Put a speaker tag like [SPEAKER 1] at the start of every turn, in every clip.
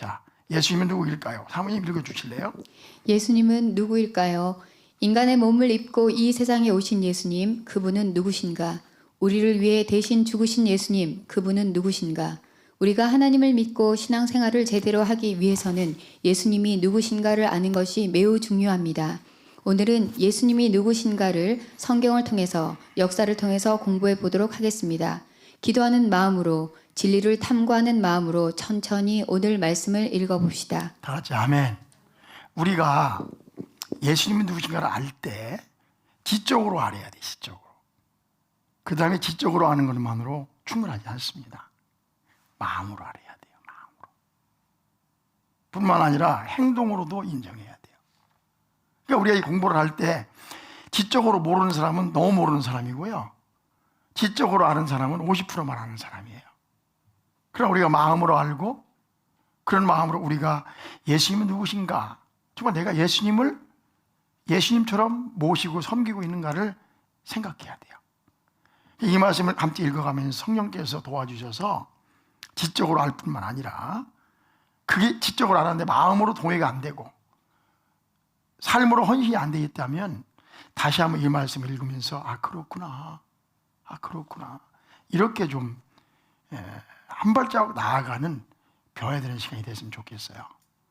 [SPEAKER 1] 자, 예수님은 누구일까요? 사모님 읽어주실래요?
[SPEAKER 2] 예수님은 누구일까요? 인간의 몸을 입고 이 세상에 오신 예수님, 그분은 누구신가? 우리를 위해 대신 죽으신 예수님, 그분은 누구신가? 우리가 하나님을 믿고 신앙생활을 제대로 하기 위해서는 예수님이 누구신가를 아는 것이 매우 중요합니다. 오늘은 예수님이 누구신가를 성경을 통해서, 역사를 통해서 공부해 보도록 하겠습니다. 기도하는 마음으로, 진리를 탐구하는 마음으로 천천히 오늘 말씀을 읽어봅시다.
[SPEAKER 1] 다 같이 아멘. 우리가 예수님이 누구신가를 알 때 지적으로 알아야 돼, 지적으로. 그 다음에 지적으로 아는 것만으로 충분하지 않습니다. 마음으로 알아야 돼요, 마음으로. 뿐만 아니라 행동으로도 인정해야 돼요. 그러니까 우리가 이 공부를 할 때 지적으로 모르는 사람은 너무 모르는 사람이고요. 지적으로 아는 사람은 50%만 아는 사람이에요. 그럼 우리가 마음으로 알고 그런 마음으로 우리가 예수님은 누구신가? 정말 내가 예수님처럼 모시고 섬기고 있는가를 생각해야 돼요. 이 말씀을 함께 읽어가면서 성령께서 도와주셔서 지적으로 알 뿐만 아니라 그게 지적으로 알았는데 마음으로 동의가 안 되고 삶으로 헌신이 안 되어 있다면 다시 한번 이 말씀을 읽으면서 그렇구나 이렇게 좀 한 발자국 나아가는 배워야 되는 시간이 됐으면 좋겠어요.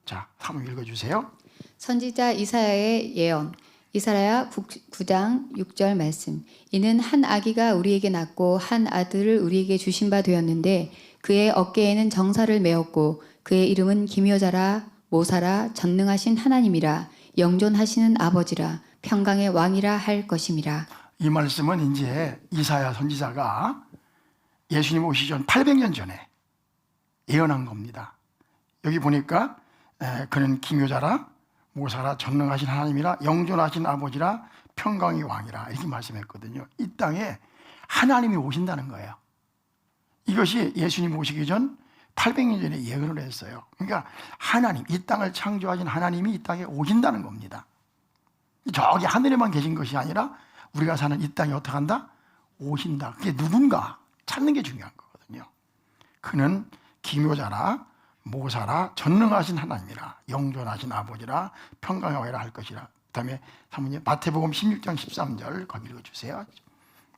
[SPEAKER 1] 자, 한번 읽어주세요.
[SPEAKER 2] 선지자 이사야의 예언. 이사야 9장 6절 말씀. 이는 한 아기가 우리에게 낳고 한 아들을 우리에게 주신 바 되었는데 그의 어깨에는 정사를 메었고 그의 이름은 기묘자라 모사라 전능하신 하나님이라 영존하시는 아버지라 평강의 왕이라 할 것임이라.
[SPEAKER 1] 이 말씀은 이제 이사야 선지자가 예수님 오시기 전 800년 전에 예언한 겁니다. 여기 보니까 그는 기묘자라 모사라 전능하신 하나님이라 영존하신 아버지라 평강의 왕이라 이렇게 말씀했거든요. 이 땅에 하나님이 오신다는 거예요. 이것이 예수님 오시기 전 800년 전에 예언을 했어요. 그러니까 하나님, 이 땅을 창조하신 하나님이 이 땅에 오신다는 겁니다. 저기 하늘에만 계신 것이 아니라 우리가 사는 이 땅에 어떻게 한다? 오신다. 그게 누군가 찾는 게 중요한 거거든요. 그는 기묘자라 모사라 전능하신 하나님이라 영존하신 아버지라 평강의 왕이라 할 것이라. 그 다음에 사모님 마태복음 16장 13절 거기 읽어주세요.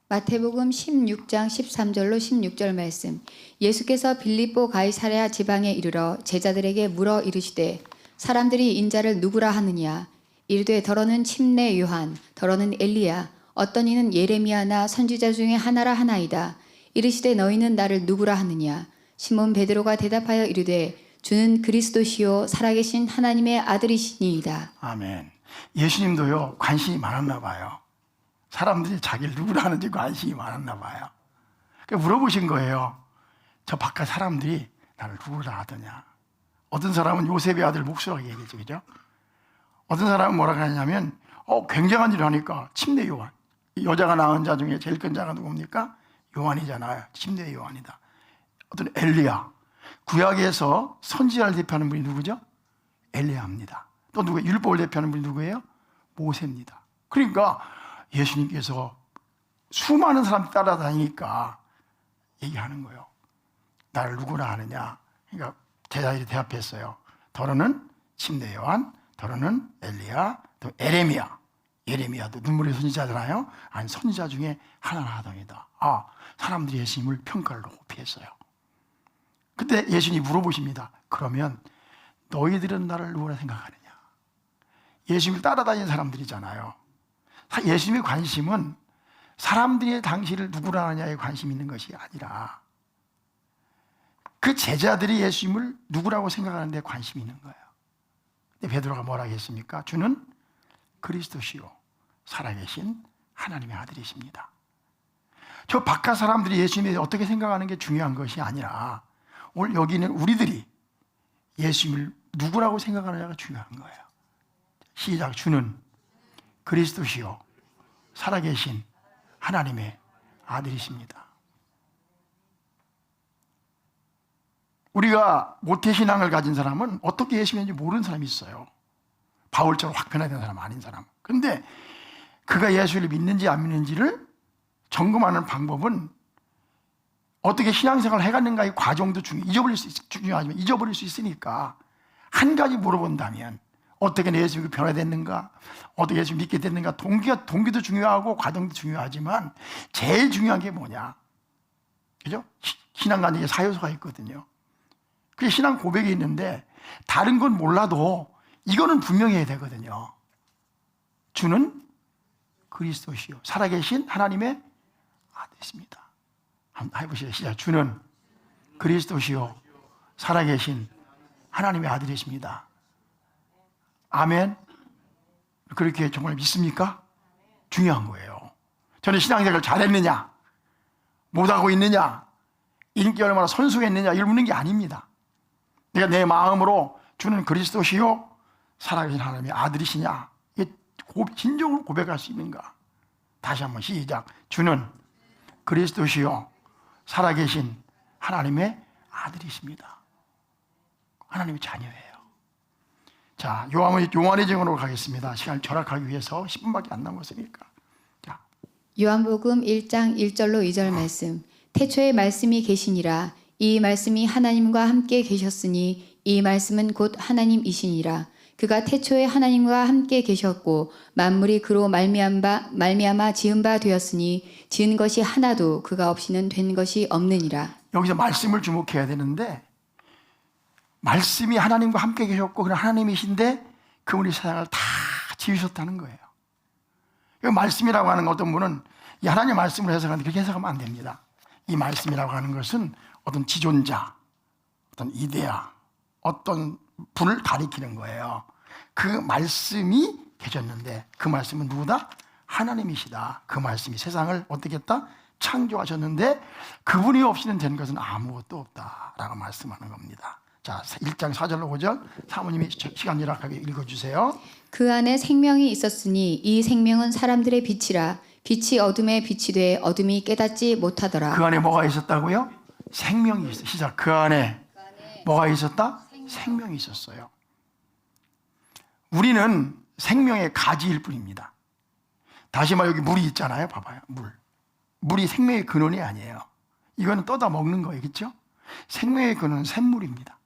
[SPEAKER 2] 마태복음 16장 13절로 16절 말씀. 예수께서 빌립보 가이사랴 지방에 이르러 제자들에게 물어 이르시되 사람들이 인자를 누구라 하느냐? 이르되 더러는 침례 요한, 더러는 엘리야, 어떤 이는 예레미야나 선지자 중에 하나라 하나이다. 이르시되 너희는 나를 누구라 하느냐? 시몬 베드로가 대답하여 이르되 주는 그리스도시요 살아계신 하나님의 아들이시니이다.
[SPEAKER 1] 아멘. 예수님도요 관심이 많았나 봐요. 사람들이 자기를 누구라 하는지 관심이 많았나 봐요. 그러니까 물어보신 거예요. 저 바깥 사람들이 나를 누구라 하더냐. 어떤 사람은 요셉의 아들 목수라고 얘기했죠, 그죠? 어떤 사람은 뭐라고 하냐면 굉장한 일을 하니까 침례 요한, 여자가 낳은 자 중에 제일 큰 자가 누굽니까? 요한이잖아요. 침례 요한이다. 어떤 엘리야, 구약에서 선지자를 대표하는 분이 누구죠? 엘리야입니다. 또 누구예요? 율법을 대표하는 분이 누구예요? 모세입니다. 그러니까 예수님께서 수많은 사람들이 따라다니니까 얘기하는 거예요. 나를 누구라 하느냐? 그러니까 제자들이 대답했어요. 더러는 침례 요한, 더러는 엘리야, 또 예레미야도 눈물의 선지자잖아요. 아니 선지자 중에 하나나 하더니다. 사람들이 예수님을 평가를 높이 했어요. 그때 예수님이 물어보십니다. 그러면 너희들은 나를 누구라 생각하느냐? 예수님을 따라다니는 사람들이잖아요. 예수님의 관심은 사람들이 당신을 누구라 하느냐에 관심이 있는 것이 아니라 그 제자들이 예수님을 누구라고 생각하는 데 관심이 있는 거예요. 근데 베드로가 뭐라고 했습니까? 주는 그리스도시요 살아계신 하나님의 아들이십니다. 저 바깥 사람들이 예수님에 어떻게 생각하는 게 중요한 것이 아니라 오늘 여기 있는 우리들이 예수님을 누구라고 생각하느냐가 중요한 거예요. 시작. 주는 그리스도시요 살아계신 하나님의 아들이십니다. 우리가 모태신앙을 가진 사람은 어떻게 예수님인지 모르는 사람이 있어요. 바울처럼 확 변화된 사람 아닌 사람. 그런데 그가 예수를 믿는지 안 믿는지를 점검하는 방법은 어떻게 신앙생활을 해갔는가의 과정도 중요하지만 잊어버릴 수 있으니까 한 가지 물어본다면 어떻게 내 예수님이 변화됐는가, 어떻게 예수님 믿게 됐는가, 동기도 중요하고 과정도 중요하지만 제일 중요한 게 뭐냐, 그죠? 신앙관계에 사요소가 있거든요. 그게 신앙 고백이 있는데 다른 건 몰라도 이거는 분명히 해야 되거든요. 주는 그리스도시요 살아계신 하나님의 아들이십니다. 한번 해보시죠. 시작. 주는 그리스도시요 살아계신 하나님의 아들이십니다. 아멘. 그렇게 정말 믿습니까? 중요한 거예요. 저는 신앙생활을 잘했느냐, 못하고 있느냐, 인기 얼마나 선수했느냐 이걸 묻는 게 아닙니다. 내가 내 마음으로 주는 그리스도시요 살아계신 하나님의 아들이시냐, 이게 진정으로 고백할 수 있는가. 다시 한번 시작. 주는 그리스도시요 살아계신 하나님의 아들이십니다. 하나님의 자녀예요. 자, 요한의 증언으로 가겠습니다. 시간을 절약하기 위해서 10분밖에 안 남았으니까. 자,
[SPEAKER 2] 요한복음 1장 1절로 2절 말씀. 태초에 말씀이 계시니라. 이 말씀이 하나님과 함께 계셨으니 이 말씀은 곧 하나님이시니라. 그가 태초에 하나님과 함께 계셨고 만물이 그로 말미암아 지은 바 되었으니 지은 것이 하나도 그가 없이는 된 것이 없느니라.
[SPEAKER 1] 여기서 말씀을 주목해야 되는데, 말씀이 하나님과 함께 계셨고 그는 하나님이신데 그분이 세상을 다 지으셨다는 거예요. 이 말씀이라고 하는 어떤 분은 이 하나님의 말씀을 해석하는데 그렇게 해석하면 안 됩니다. 이 말씀이라고 하는 것은 어떤 지존자, 어떤 이데아, 어떤 분을 가리키는 거예요. 그 말씀이 계셨는데 그 말씀은 누구다? 하나님이시다. 그 말씀이 세상을 어떻게 했다? 창조하셨는데 그분이 없이는 된 것은 아무것도 없다라고 말씀하는 겁니다. 자, 1장 4절로 5절 사모님이 시간 절약하게 읽어주세요.
[SPEAKER 2] 그 안에 생명이 있었으니 이 생명은 사람들의 빛이라. 빛이 어둠에 빛이 돼 어둠이 깨닫지 못하더라.
[SPEAKER 1] 그 안에 뭐가 있었다고요? 생명이 있어요. 시작. 그 안에 뭐가 있었다? 생명이 있었어요. 우리는 생명의 가지일 뿐입니다. 다시 말해 여기 물이 있잖아요. 봐봐요. 물이 생명의 근원이 아니에요. 이거는 떠다 먹는 거예요. 그렇죠? 생명의 근원은 샘물입니다.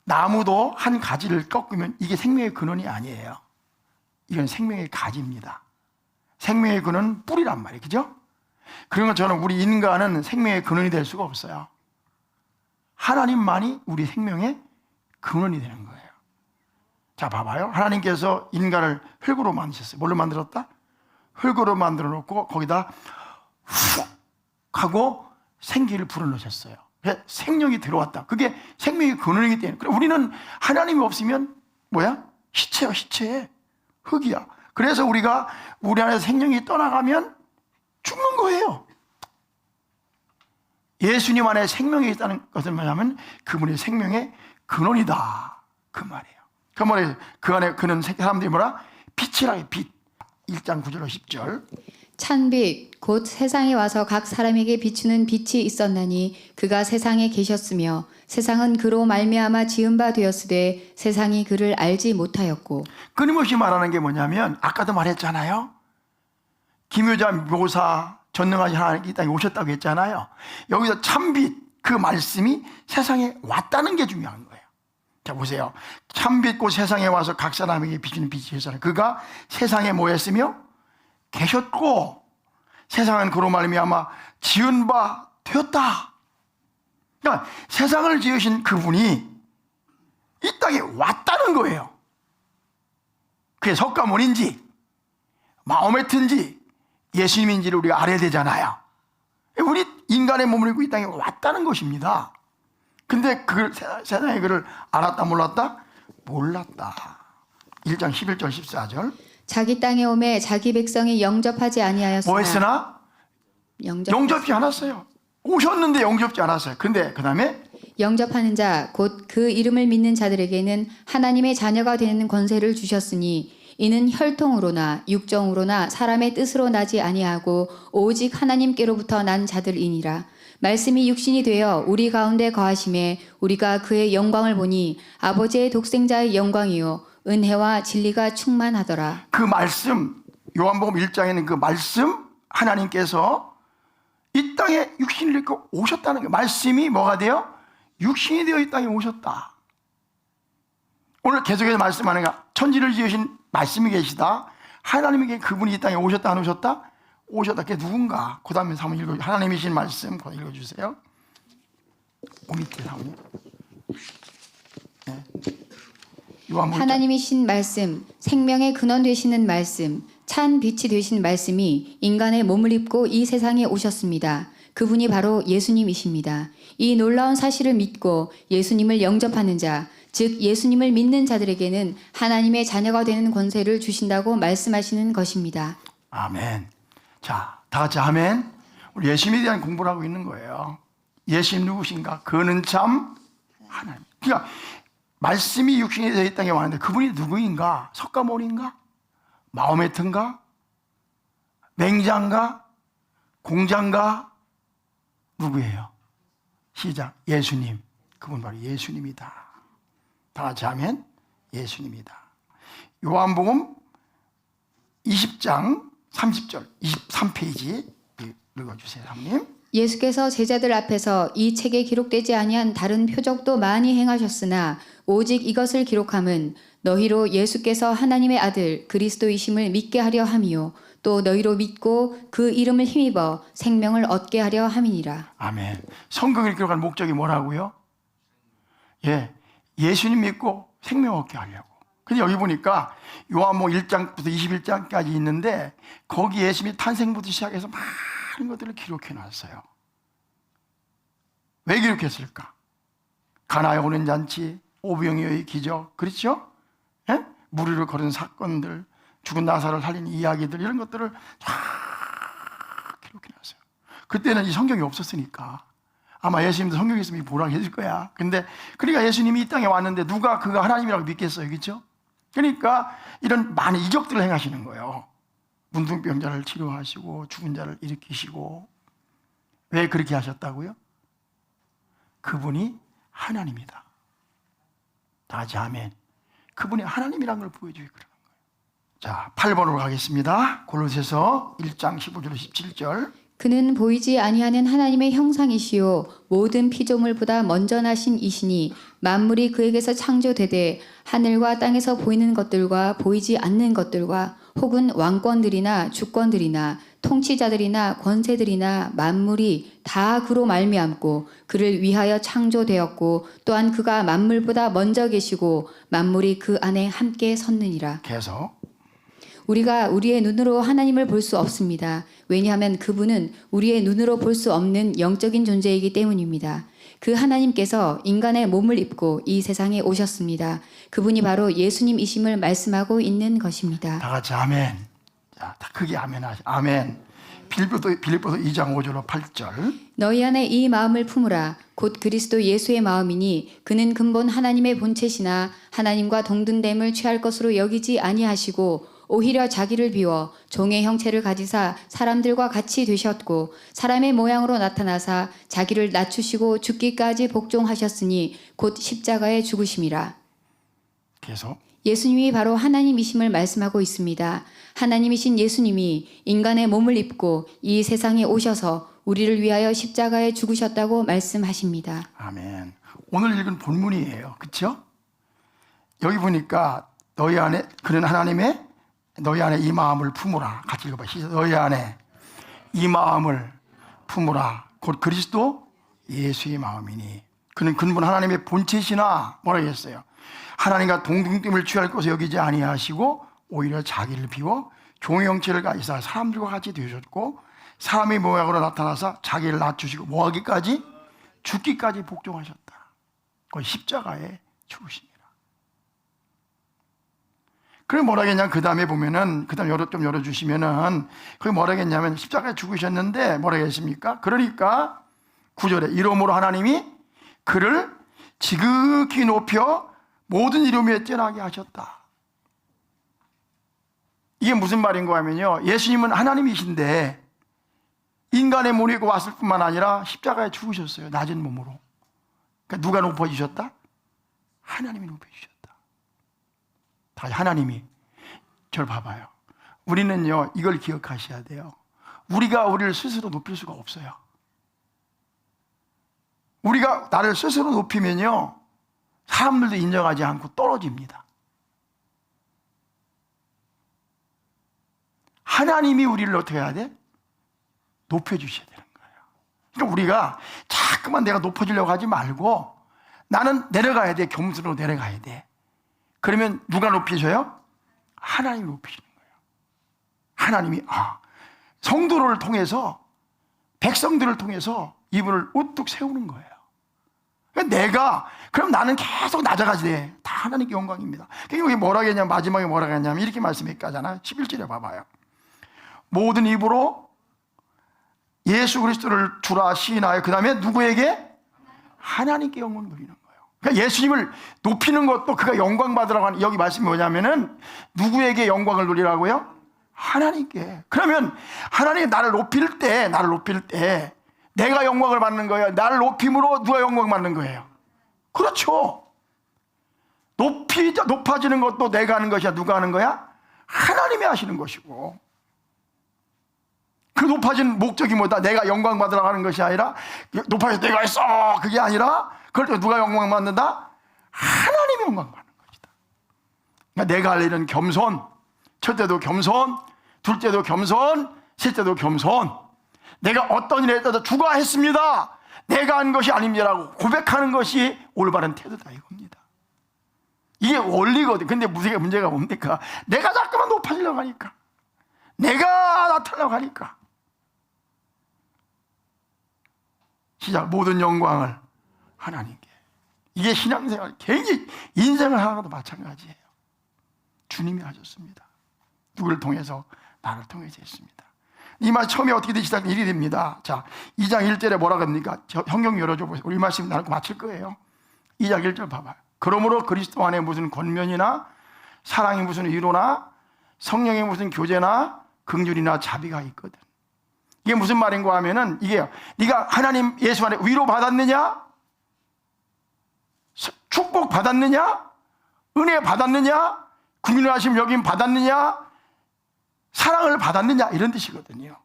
[SPEAKER 1] 나무도 한 가지를 꺾으면 이게 생명의 근원이 아니에요. 이건 생명의 가지입니다. 생명의 근원은 뿌리란 말이에요. 그죠? 그런 것처럼 우리 인간은 생명의 근원이 될 수가 없어요. 하나님만이 우리 생명의 근원이 되는 거예요. 자, 봐봐요. 하나님께서 인간을 흙으로 만드셨어요. 뭘로 만들었다? 흙으로 만들어 놓고 거기다 훅 하고 생기를 불어넣으셨어요. 생명이 들어왔다. 그게 생명의 근원이기 때문에. 우리는 하나님이 없으면 뭐야? 시체야, 시체. 흙이야. 그래서 우리가 우리 안에서 생명이 떠나가면 죽는 거예요. 예수님 안에 생명이 있다는 것은 뭐냐면 그분이 생명의 근원이다. 그 말이에요. 그 말에 그 안에 그는 사람들이 뭐라? 빛이라. 빛. 1장 9절로 10절.
[SPEAKER 2] 찬빛 곧 세상에 와서 각 사람에게 비추는 빛이 있었나니 그가 세상에 계셨으며 세상은 그로 말미암아 지은 바 되었으되 세상이 그를 알지 못하였고.
[SPEAKER 1] 끊임없이 말하는 게 뭐냐면 아까도 말했잖아요. 기묘자 묘사 전능하신 하나님이 이 땅에 오셨다고 했잖아요. 여기서 참빛 그 말씀이 세상에 왔다는 게 중요한 거예요. 자, 보세요. 참빛 곧 세상에 와서 각 사람에게 비추는 빛이 있었나니 그가 세상에 뭐 했으며 계셨고 세상은 그로 말미암아 지은 바 되었다. 그러니까 세상을 지으신 그분이 이 땅에 왔다는 거예요. 그게 석가모니인지 마호메트인지 예수님인지를 우리가 알아야 되잖아요. 우리 인간의 몸을 입고 이 땅에 왔다는 것입니다. 근데 그걸 세상에 그를 알았다 몰랐다? 몰랐다. 1장 11절 14절.
[SPEAKER 2] 자기 땅에 오매 자기 백성이 영접하지 아니하였으나.
[SPEAKER 1] 뭐 했으나? 영접지 않았어요. 오셨는데 영접지 않았어요. 근데 그 다음에
[SPEAKER 2] 영접하는 자 곧 그 이름을 믿는 자들에게는 하나님의 자녀가 되는 권세를 주셨으니 이는 혈통으로나 육정으로나 사람의 뜻으로 나지 아니하고 오직 하나님께로부터 난 자들이니라. 말씀이 육신이 되어 우리 가운데 거하심에 우리가 그의 영광을 보니 아버지의 독생자의 영광이요 은혜와 진리가 충만하더라.
[SPEAKER 1] 그 말씀, 요한복음 1장에는 그 말씀 하나님께서 이 땅에 육신을 입고 오셨다는 게 말씀이 뭐가 돼요? 육신이 되어 이 땅에 오셨다. 오늘 계속해서 말씀하는 거 천지를 지으신 말씀이 계시다. 하나님에게 그분이 이 땅에 오셨다 안 오셨다? 오셨다. 그게 누군가? 그 다음에 한번 읽어. 하나님이신 말씀 그거 읽어주세요. 그 밑에 사모님. 네. 요한복음
[SPEAKER 2] 하나님이신 말씀, 생명의 근원 되시는 말씀, 찬 빛이 되신 말씀이 인간의 몸을 입고 이 세상에 오셨습니다. 그분이 바로 예수님이십니다. 이 놀라운 사실을 믿고 예수님을 영접하는 자, 즉 예수님을 믿는 자들에게는 하나님의 자녀가 되는 권세를 주신다고 말씀하시는 것입니다.
[SPEAKER 1] 아멘. 자, 다 같이 아멘. 우리 예수님에 대한 공부를 하고 있는 거예요. 예수님 누구신가? 그는 참 하나님. 그러니까 말씀이 육신이 되어 이 땅에 왔는데 그분이 누구인가? 석가모니인가? 마호메트인가? 맹자인가? 공자인가? 누구예요? 시작. 예수님. 그분 바로 예수님이다. 다 같이 하면 예수님이다. 요한복음 20장 30절 23페이지 읽어주세요. 사모님.
[SPEAKER 2] 예수께서 제자들 앞에서 이 책에 기록되지 아니한 다른 표적도 많이 행하셨으나 오직 이것을 기록함은 너희로 예수께서 하나님의 아들 그리스도이심을 믿게 하려 함이요 또 너희로 믿고 그 이름을 힘입어 생명을 얻게 하려 함이니라.
[SPEAKER 1] 아멘. 성경을 기록한 목적이 뭐라고요? 예, 예수님 믿고 생명 얻게 하려고. 근데 여기 보니까 요한복음 1장부터 21장까지 있는데 거기 예수님이 탄생부터 시작해서 많은 것들을 기록해 놨어요. 왜 기록했을까? 가나에 오는 잔치, 오병이어의 기적, 그렇죠? 예? 무리를 걸은 사건들, 죽은 나사를 살린 이야기들 이런 것들을 다 기록해 놨어요. 그때는 이 성경이 없었으니까 아마 예수님도 성경에 있으면 보라고 해줄 거야. 근데 그러니까 예수님이 이 땅에 왔는데 누가 그가 하나님이라고 믿겠어요, 그렇죠? 그러니까 이런 많은 이적들을 행하시는 거예요. 문둥병자를 치료하시고 죽은 자를 일으키시고. 왜 그렇게 하셨다고요? 그분이 하나님이다. 다 같이 아멘. 그분이 하나님이라는 걸 보여주기 그러는 거예요. 자, 8번으로 가겠습니다. 골로새서 1장 15절 17절.
[SPEAKER 2] 그는 보이지 아니하는 하나님의 형상이시요 모든 피조물보다 먼저 나신 이시니 만물이 그에게서 창조되되 하늘과 땅에서 보이는 것들과 보이지 않는 것들과 혹은 왕권들이나 주권들이나 통치자들이나 권세들이나 만물이 다 그로 말미암고 그를 위하여 창조되었고 또한 그가 만물보다 먼저 계시고 만물이 그 안에 함께 섰느니라.
[SPEAKER 1] 계속.
[SPEAKER 2] 우리가 우리의 눈으로 하나님을 볼 수 없습니다. 왜냐하면 그분은 우리의 눈으로 볼 수 없는 영적인 존재이기 때문입니다. 그 하나님께서 인간의 몸을 입고 이 세상에 오셨습니다. 그분이 바로 예수님이심을 말씀하고 있는 것입니다.
[SPEAKER 1] 다 같이 아멘. 자, 다 크게 아멘 하시. 아멘. 빌립보서 2장 5절 8절.
[SPEAKER 2] 너희 안에 이 마음을 품으라. 곧 그리스도 예수의 마음이니 그는 근본 하나님의 본체시나 하나님과 동등됨을 취할 것으로 여기지 아니하시고 오히려 자기를 비워 종의 형체를 가지사 사람들과 같이 되셨고 사람의 모양으로 나타나사 자기를 낮추시고 죽기까지 복종하셨으니 곧 십자가에 죽으심이라.
[SPEAKER 1] 계속.
[SPEAKER 2] 예수님이 바로 하나님이심을 말씀하고 있습니다. 하나님이신 예수님이 인간의 몸을 입고 이 세상에 오셔서 우리를 위하여 십자가에 죽으셨다고 말씀하십니다.
[SPEAKER 1] 아멘. 오늘 읽은 본문이에요. 그렇죠? 여기 보니까 너희 안에 그는 하나님의 너희 안에 이 마음을 품으라. 같이 읽어봐. 너희 안에 이 마음을 품으라. 곧 그리스도 예수의 마음이니 그는 근본 하나님의 본체시나 뭐라고 했어요? 하나님과 동등됨을 취할 것을 여기지 아니하시고 오히려 자기를 비워 종의 형체를 가지사 사람들과 같이 되셨고 사람의 모양으로 나타나서 자기를 낮추시고 뭐하기까지? 죽기까지 복종하셨다. 그 십자가에 죽으십니다. 그래 뭐라 하겠냐? 그 다음에 보면은 그 다음 좀 열어주시면은 그게 뭐라 하겠냐면 십자가에 죽으셨는데 뭐라 하겠습니까? 그러니까 9절에 이러므로 하나님이 그를 지극히 높여 모든 이름 위에 뛰어나게 하셨다. 이게 무슨 말인가 하면요, 예수님은 하나님이신데 인간의 몸이 왔을 뿐만 아니라 십자가에 죽으셨어요. 낮은 몸으로. 그러니까 누가 높아지셨다? 하나님이 높여주셨다. 다 하나님이. 저를 봐봐요. 우리는요 이걸 기억하셔야 돼요. 우리가 우리를 스스로 높일 수가 없어요. 우리가 나를 스스로 높이면요, 사람들도 인정하지 않고 떨어집니다. 하나님이 우리를 어떻게 해야 돼? 높여주셔야 되는 거예요. 그러니까 우리가 자꾸만 내가 높아지려고 하지 말고 나는 내려가야 돼. 겸손으로 내려가야 돼. 그러면 누가 높이셔요? 하나님이 높이시는 거예요. 하나님이 성도를 통해서, 백성들을 통해서 이분을 우뚝 세우는 거예요. 그러니까 그럼 나는 계속 낮아가야 돼. 다 하나님께 영광입니다. 그러니까 여기 뭐라 했냐면, 마지막에 뭐라 했냐면 이렇게 말씀했잖아요. 11절에 봐봐요. 모든 입으로 예수 그리스도를 주라 시인하여, 그 다음에 누구에게? 하나님께 영광을 돌리는 거예요. 그러니까 예수님을 높이는 것도 그가 영광 받으라고 하는, 여기 말씀이 뭐냐면은 누구에게 영광을 돌리라고요? 하나님께. 그러면 하나님이 나를 높일 때 내가 영광을 받는 거예요? 나를 높임으로 누가 영광 받는 거예요? 그렇죠. 높아지는 것도 내가 하는 것이야? 누가 하는 거야? 하나님이 하시는 것이고, 그 높아진 목적이 뭐다? 내가 영광 받으라고 하는 것이 아니라, 높아져서 내가 했어, 그게 아니라, 그럴 때 누가 영광 받는다? 하나님이 영광 받는 것이다. 그러니까 내가 할 일은 겸손, 첫째도 겸손, 둘째도 겸손, 셋째도 겸손. 내가 어떤 일에 따라 주가 했습니다, 내가 한 것이 아닙니다라고 고백하는 것이 올바른 태도다 이겁니다. 이게 원리거든. 근데 문제가 뭡니까? 내가 자꾸만 높아지려고 하니까, 내가 나타나려고 하니까. 시작. 모든 영광을 하나님께. 이게 신앙생활, 굉장히 인생을 하나도 마찬가지예요. 주님이 하셨습니다. 누구를 통해서? 나를 통해서 했습니다. 이 말 처음에 어떻게 시작된 일이 됩니다. 자, 2장 1절에 뭐라고 합니까? 성경 열어줘 보세요. 우리 말씀 나누고 마칠 거예요. 2장 1절 봐봐요. 그러므로 그리스도 안에 무슨 권면이나 사랑이 무슨 위로나 성령의 무슨 교제나 긍휼이나 자비가 있거든. 이게 무슨 말인가 하면은, 이게 네가 하나님 예수 안에 위로 받았느냐, 축복 받았느냐, 은혜 받았느냐, 긍휼하심 여김 받았느냐, 사랑을 받았느냐, 이런 뜻이거든요.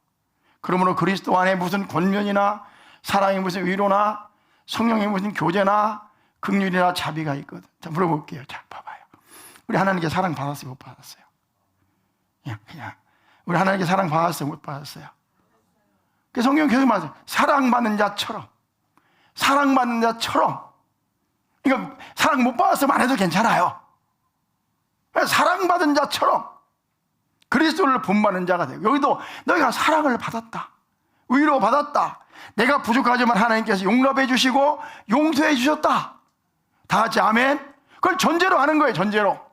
[SPEAKER 1] 그러므로 그리스도 안에 무슨 권면이나 사랑이 무슨 위로나 성령의 무슨 교제나 긍휼이나 자비가 있거든. 자, 물어볼게요. 자, 봐봐요. 우리 하나님께 사랑 받았어요, 못 받았어요? 그냥 우리 하나님께 사랑 받았어요, 못 받았어요? 그 성경 계속 말해요. 사랑받는 자처럼. 그러니까 사랑 못 받았으면 안 해도 괜찮아요. 사랑받은 자처럼 그리스도를 본받는 자가 돼요. 여기도 너희가 사랑을 받았다, 위로 받았다, 내가 부족하지만 하나님께서 용납해 주시고 용서해 주셨다. 다 같이 아멘. 그걸 전제로 하는 거예요. 전제로.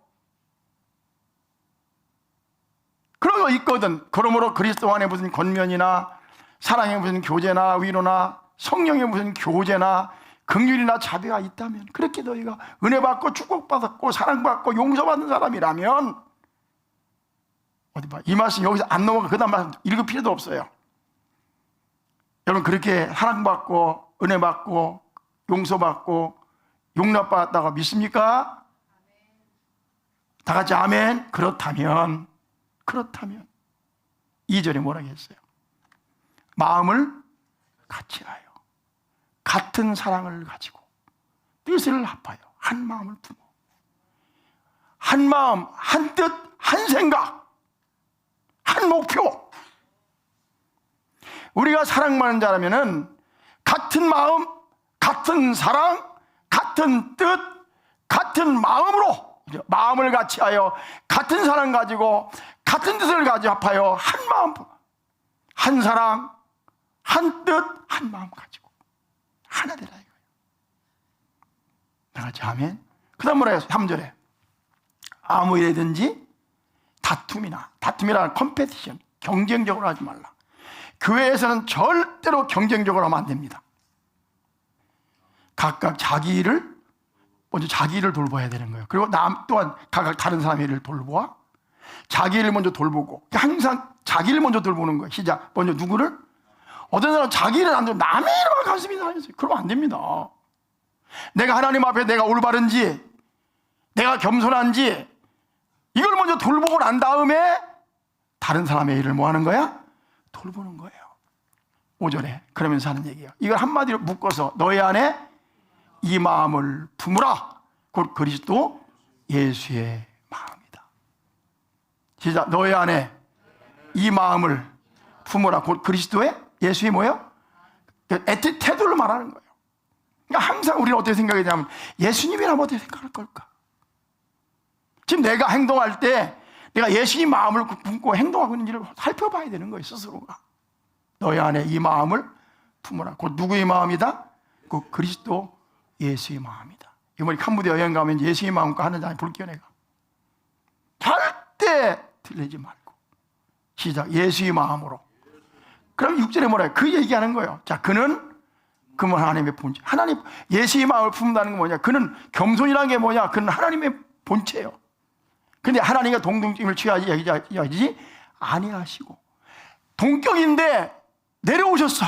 [SPEAKER 1] 그런 거 있거든. 그러므로 그리스도 안에 무슨 권면이나 사랑의 무슨 교제나 위로나 성령의 무슨 교제나 긍휼이나 자비가 있다면, 그렇게 너희가 은혜 받고 축복받았고 사랑받고 용서받는 사람이라면, 어디 봐, 이 말씀 여기서 안 넘어가. 그 다음 말씀 읽을 필요도 없어요. 여러분, 그렇게 사랑받고 은혜 받고 용서받고 용납받았다고 믿습니까? 다 같이 아멘. 그렇다면 2절에 뭐라고 했어요? 마음을 같이 하여 같은 사랑을 가지고 뜻을 합하여 한 마음을 품어, 한 마음, 한 뜻, 한 생각, 한 목표. 우리가 사랑받는 자라면은 같은 마음, 같은 사랑, 같은 뜻, 같은 마음으로, 마음을 같이 하여 같은 사랑 가지고 같은 뜻을 가지고 합하여 한 마음, 한 사랑, 한 뜻, 한 마음 가지고 하나 되라 이거예요. 다 같이 아멘. 그 다음 뭐라 했어요? 3절에 아무 일이든지 다툼이나 컴페티션, 경쟁적으로 하지 말라. 교회에서는 절대로 경쟁적으로 하면 안 됩니다. 각각 자기 일을 돌봐야 되는 거예요. 그리고 또한 각각 다른 사람의 일을 돌보아 자기 일을 먼저 돌보고, 항상 자기 일을 먼저 돌보는 거예요. 시작. 먼저 누구를? 어떤 사람은 자기 일을 안 돌보고 남의 일만 관심이 다녔어요. 그러면 안 됩니다. 내가 하나님 앞에 내가 올바른지, 내가 겸손한지, 이걸 먼저 돌보고 난 다음에 다른 사람의 일을 뭐 하는 거야? 돌보는 거예요. 오전에 그러면서 하는 얘기예요. 이걸 한마디로 묶어서 너희 안에 이 마음을 품으라. 곧 그리스도 예수의 마음이다. 시작. 너희 안에 이 마음을 품으라. 곧 그리스도의 예수의 뭐예요? 태도를 말하는 거예요. 그러니까 항상 우리는 어떻게 생각하냐면 예수님이라면 어떻게 생각할 걸까? 지금 내가 행동할 때 내가 예수님 마음을 품고 행동하고 있는지를 살펴봐야 되는 거예요, 스스로가. 너희 안에 이 마음을 품으라. 곧 누구의 마음이다? 곧 그리스도 예수의 마음이다. 이번에 캄보디아 여행 가면 예수의 마음과 하는 자에 볼게요, 내가. 절대 들리지 말고. 시작. 예수의 마음으로. 그럼 6절에 뭐라 해요? 그 얘기하는 거예요. 자, 그는 하나님의 본체. 하나님, 예수의 마음을 품는다는 게 뭐냐? 그는 겸손이라는 게 뭐냐? 그는 하나님의 본체예요. 근데 하나님과 동등심을 취하지 아니하시고. 동격인데 내려오셨어.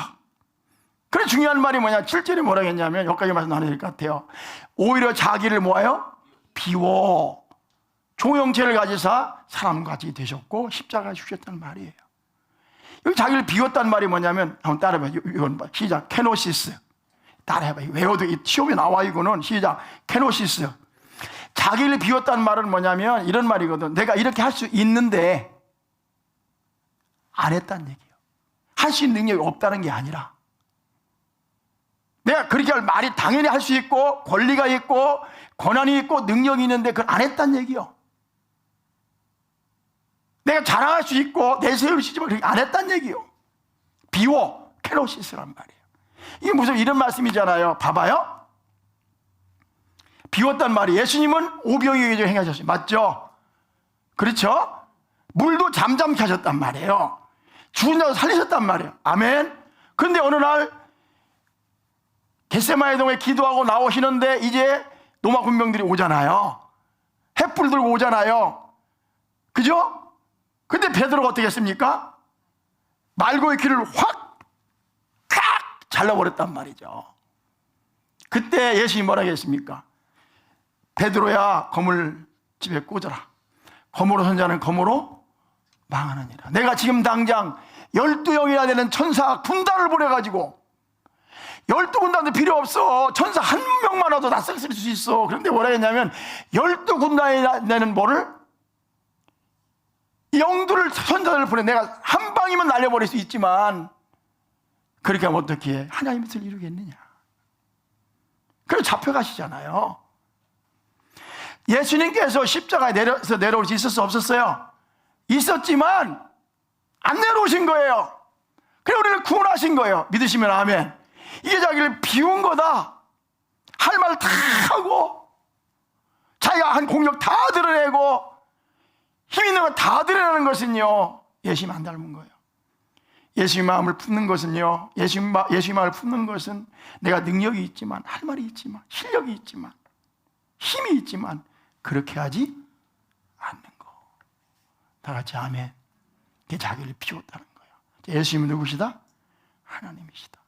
[SPEAKER 1] 그래 중요한 말이 뭐냐? 7절에 뭐라 했냐면 여기까지 말씀 나눠야 될 것 같아요. 오히려 자기를 뭐예요? 비워 종형체를 가지사 사람같이 되셨고 십자가에 죽으셨다는 말이에요. 여기 자기를 비웠다는 말이 뭐냐면 한번 따라해봐요. 이건 봐. 시작. 케노시스. 따라해봐요. 외워도 시험에 나와 이거는. 시작. 케노시스. 자기를 비웠다는 말은 뭐냐면 이런 말이거든. 내가 이렇게 할 수 있는데 안 했다는 얘기예요. 할 수 있는 능력이 없다는 게 아니라 내가 그렇게 할 말이 당연히 할 수 있고 권리가 있고 권한이 있고 능력이 있는데 그걸 안 했다는 얘기예요. 내가 자랑할 수 있고 내세울 수 있지만 그렇게 안 했다는 얘기예요. 비워. 케노시스란 말이에요. 이게 무슨 이런 말씀이잖아요. 봐봐요. 비웠단 말이 예수님은 오병이어를 행하셨어요. 맞죠? 그렇죠? 물도 잠잠케 하셨단 말이에요. 죽은 자도 살리셨단 말이에요. 아멘. 그런데 어느 날 겟세마네 동에 기도하고 나오시는데 이제 로마 군병들이 오잖아요. 횃불 들고 오잖아요. 그죠? 근데 베드로가 어떻게 했습니까? 말고의 귀를 확 잘라버렸단 말이죠. 그때 예수님이 뭐라고 했습니까? 베드로야 검을 집에 꽂아라. 검으로 선 자는 검으로 망하느니라. 내가 지금 당장 12영이나 되는 천사 군단을 보내가지고 12군단도 필요 없어. 천사 한 명만 와도 다 쓸 수 있어. 그런데 뭐라 했냐면 12군단이나 되는 뭐를? 영들을 천사를 보내. 내가 한 방이면 날려버릴 수 있지만 그렇게 하면 어떻게 하나님의 뜻을 이루겠느냐. 그래서 잡혀가시잖아요. 예수님께서 십자가에 내려올 수 있었어 없었어요? 있었지만 안 내려오신 거예요. 그래 우리를 구원하신 거예요. 믿으시면 아멘. 이게 자기를 비운 거다. 할 말 다 하고 자기가 한 공력 다 드러내고 힘 있는 거 다 드러내는 것은요 예수님 안 닮은 거예요. 예수님 마음을 품는 것은요 예수님 마음을 품는 것은 내가 능력이 있지만 할 말이 있지만 실력이 있지만 힘이 있지만 그렇게 하지 않는 거. 다 같이 아멘. 그게 자기를 비웠다는 거예요. 예수님은 누구시다? 하나님이시다.